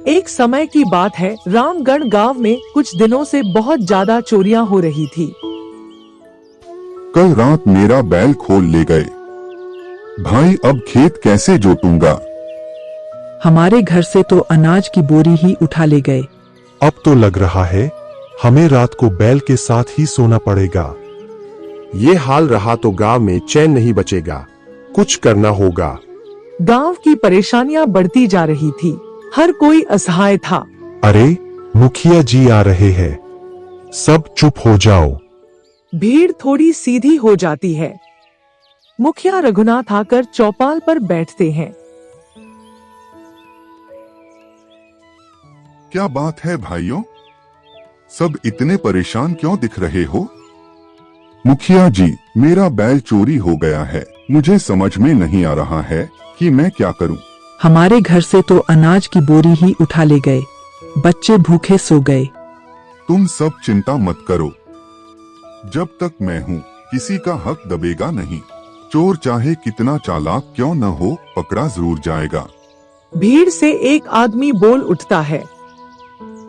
एक समय की बात है, रामगढ़ गांव में कुछ दिनों से बहुत ज्यादा चोरियां हो रही थी। कल रात मेरा बैल खोल ले गए। भाई अब खेत कैसे जोतूंगा? हमारे घर से तो अनाज की बोरी ही उठा ले गए। अब तो लग रहा है हमें रात को बैल के साथ ही सोना पड़ेगा। ये हाल रहा तो गांव में चैन नहीं बचेगा, कुछ करना होगा। गांव की परेशानियां बढ़ती जा रही थी, हर कोई असहाय था। अरे मुखिया जी आ रहे हैं, सब चुप हो जाओ। भीड़ थोड़ी सीधी हो जाती है। मुखिया रघुनाथ आकर चौपाल पर बैठते हैं। क्या बात है भाइयों, सब इतने परेशान क्यों दिख रहे हो? मुखिया जी, मेरा बैल चोरी हो गया है। मुझे समझ में नहीं आ रहा है कि मैं क्या करूं। हमारे घर से तो अनाज की बोरी ही उठा ले गए, बच्चे भूखे सो गए। तुम सब चिंता मत करो, जब तक मैं हूँ किसी का हक दबेगा नहीं। चोर चाहे कितना चालाक क्यों न हो, पकड़ा जरूर जाएगा। भीड़ से एक आदमी बोल उठता है।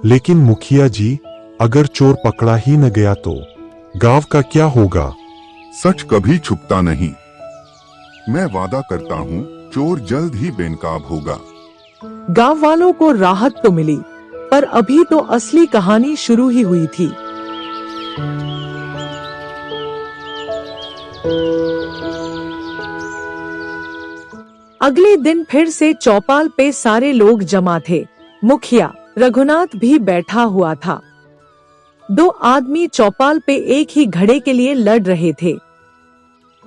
लेकिन मुखिया जी, अगर चोर पकड़ा ही न गया तो गांव का क्या होगा? सच कभी छुपता नहीं। मैं वादा करता हूँ चोर जल्द ही बेनकाब होगा। गांव वालों को राहत तो मिली, पर अभी तो असली कहानी शुरू ही हुई थी। अगले दिन फिर से चौपाल पे सारे लोग जमा थे। मुखिया रघुनाथ भी बैठा हुआ था। दो आदमी चौपाल पे एक ही घड़े के लिए लड़ रहे थे।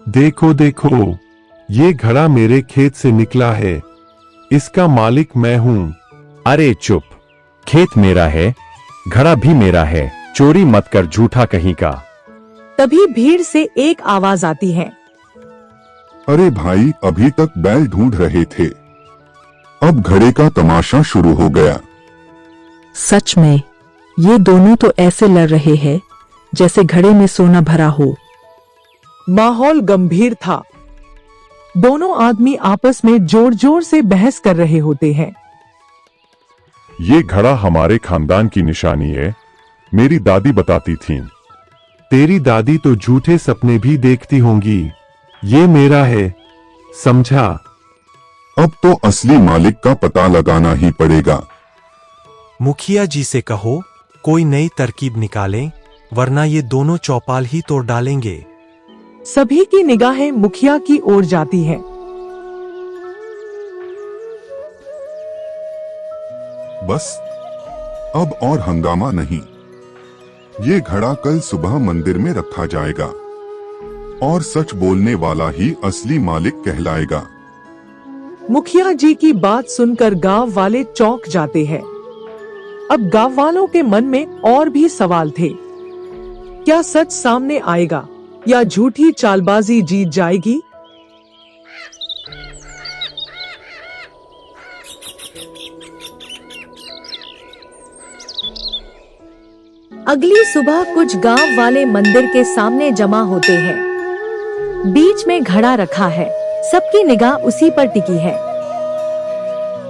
देखो देखो, ये घड़ा मेरे खेत से निकला है, इसका मालिक मैं हूँ। अरे चुप, खेत मेरा है, घड़ा भी मेरा है, चोरी मत कर झूठा कहीं का। तभी भीड़ से एक आवाज आती है। अरे भाई, अभी तक बैल ढूंढ रहे थे, अब घड़े का तमाशा शुरू हो गया। सच में ये दोनों तो ऐसे लड़ रहे हैं जैसे घड़े में सोना भरा हो। माहौल गंभीर था। दोनों आदमी आपस में जोर जोर से बहस कर रहे होते हैं। ये घड़ा हमारे खानदान की निशानी है, मेरी दादी बताती थी। तेरी दादी तो झूठे सपने भी देखती होंगी। ये मेरा है, समझा? अब तो असली मालिक का पता लगाना ही पड़ेगा। मुखिया जी से कहो कोई नई तरकीब निकालें, वरना ये दोनों चौपाल ही तोड़ डालेंगे। सभी की निगाहें मुखिया की ओर जाती हैं। बस अब और हंगामा नहीं। ये घड़ा कल सुबह मंदिर में रखा जाएगा और सच बोलने वाला ही असली मालिक कहलाएगा। मुखिया जी की बात सुनकर गांव वाले चौंक जाते हैं। अब गांव वालों के मन में और भी सवाल थे। क्या सच सामने आएगा या झूठी चालबाजी जीत जाएगी? अगली सुबह कुछ गांव वाले मंदिर के सामने जमा होते हैं। बीच में घड़ा रखा है, सबकी निगाह उसी पर टिकी है।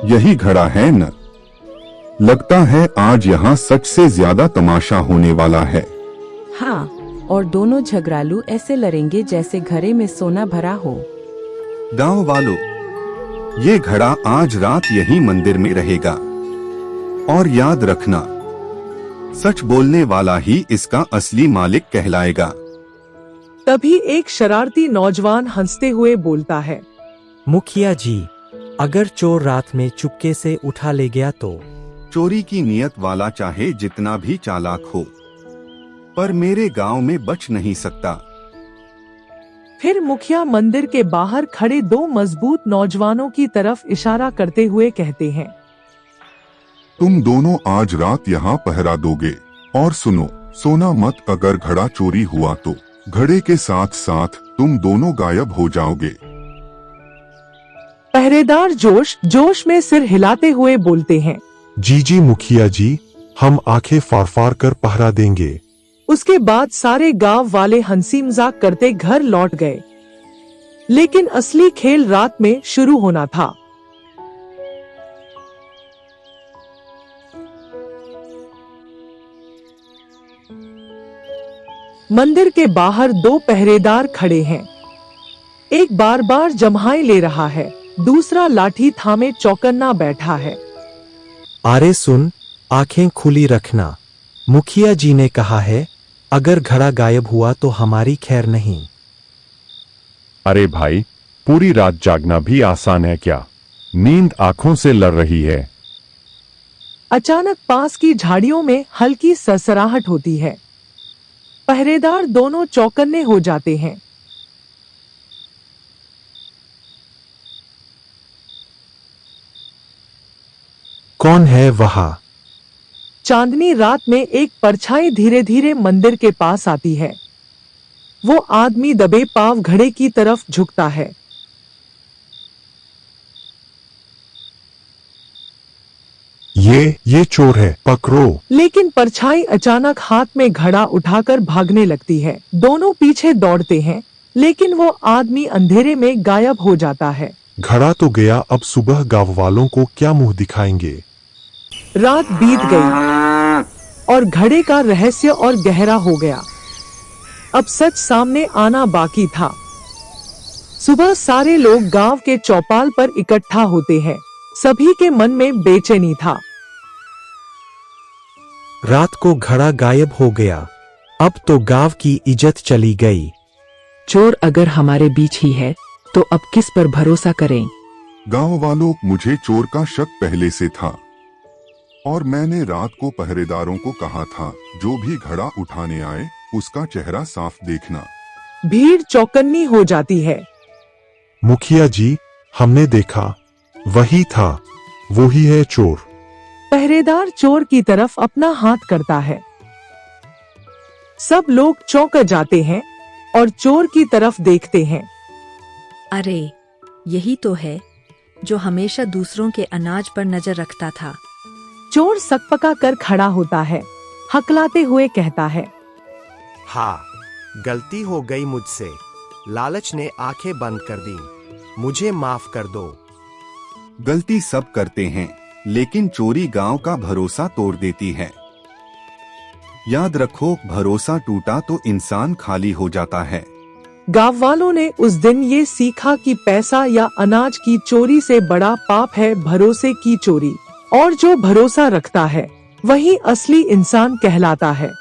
यही घड़ा है न? लगता है आज यहाँ सच से ज्यादा तमाशा होने वाला है। हाँ, और दोनों झगड़ालू ऐसे लड़ेंगे जैसे घड़े में सोना भरा हो। गांव वालों, ये घड़ा आज रात यही मंदिर में रहेगा और याद रखना, सच बोलने वाला ही इसका असली मालिक कहलाएगा। तभी एक शरारती नौजवान हंसते हुए बोलता है। मुखिया जी, अगर चोर रात में चुपके से उठा ले गया तो? चोरी की नियत वाला चाहे जितना भी चालाक हो, पर मेरे गांव में बच नहीं सकता। फिर मुखिया मंदिर के बाहर खड़े दो मजबूत नौजवानों की तरफ इशारा करते हुए कहते हैं। तुम दोनों आज रात यहाँ पहरा दोगे, और सुनो, सोना मत, अगर घड़ा चोरी हुआ तो घड़े के साथ साथ तुम दोनों गायब हो जाओगे। पहरेदार जोश जोश में सिर हिलाते हुए बोलते हैं। जी मुखिया जी, हम आंखें फाड़ फाड़ कर पहरा देंगे। उसके बाद सारे गांव वाले हंसी मजाक करते घर लौट गए। लेकिन असली खेल रात में शुरू होना था। मंदिर के बाहर दो पहरेदार खड़े हैं। एक बार बार जम्हाई ले रहा है, दूसरा लाठी थामे चौकन्ना बैठा है। अरे सुन, आंखें खुली रखना। मुखिया जी ने कहा है, अगर घड़ा गायब हुआ तो हमारी खैर नहीं। अरे भाई, पूरी रात जागना भी आसान है क्या? नींद आंखों से लड़ रही है। अचानक पास की झाड़ियों में हल्की सरसराहट होती है। पहरेदार दोनों चौकन्ने हो जाते हैं। कौन है वहां? चांदनी रात में एक परछाई धीरे धीरे मंदिर के पास आती है। वो आदमी दबे पांव घड़े की तरफ झुकता है। ये चोर है, पकड़ो। लेकिन परछाई अचानक हाथ में घड़ा उठाकर भागने लगती है। दोनों पीछे दौड़ते हैं, लेकिन वो आदमी अंधेरे में गायब हो जाता है। घड़ा तो गया, अब सुबह गांव वालों को क्या मुंह दिखाएंगे? रात बीत गई और घड़े का रहस्य और गहरा हो गया। अब सच सामने आना बाकी था। सुबह सारे लोग गांव के चौपाल पर इकट्ठा होते हैं। सभी के मन में बेचैनी था। रात को घड़ा गायब हो गया, अब तो गांव की इज्जत चली गई। चोर अगर हमारे बीच ही है तो अब किस पर भरोसा करें? गांव वालों, मुझे चोर का शक पहले से था और मैंने रात को पहरेदारों को कहा था, जो भी घड़ा उठाने आए उसका चेहरा साफ देखना। भीड़ चौकन्नी हो जाती है। मुखिया जी, हमने देखा, वही था, वो ही है चोर। पहरेदार चोर की तरफ अपना हाथ करता है। सब लोग चौंक जाते हैं और चोर की तरफ देखते हैं। अरे, यही तो है जो हमेशा दूसरों के अनाज पर नजर रखता था। चोर सकपका कर खड़ा होता है, हकलाते हुए कहता है, हाँ, गलती हो गई मुझसे। लालच ने आंखें बंद कर दी, मुझे माफ कर दो। गलती सब करते हैं, लेकिन चोरी गांव का भरोसा तोड़ देती है। याद रखो, भरोसा टूटा तो इंसान खाली हो जाता है। गांव वालों ने उस दिन ये सीखा कि पैसा या अनाज की चोरी से बड़ा पाप है भरोसे की चोरी, और जो भरोसा रखता है वही असली इंसान कहलाता है।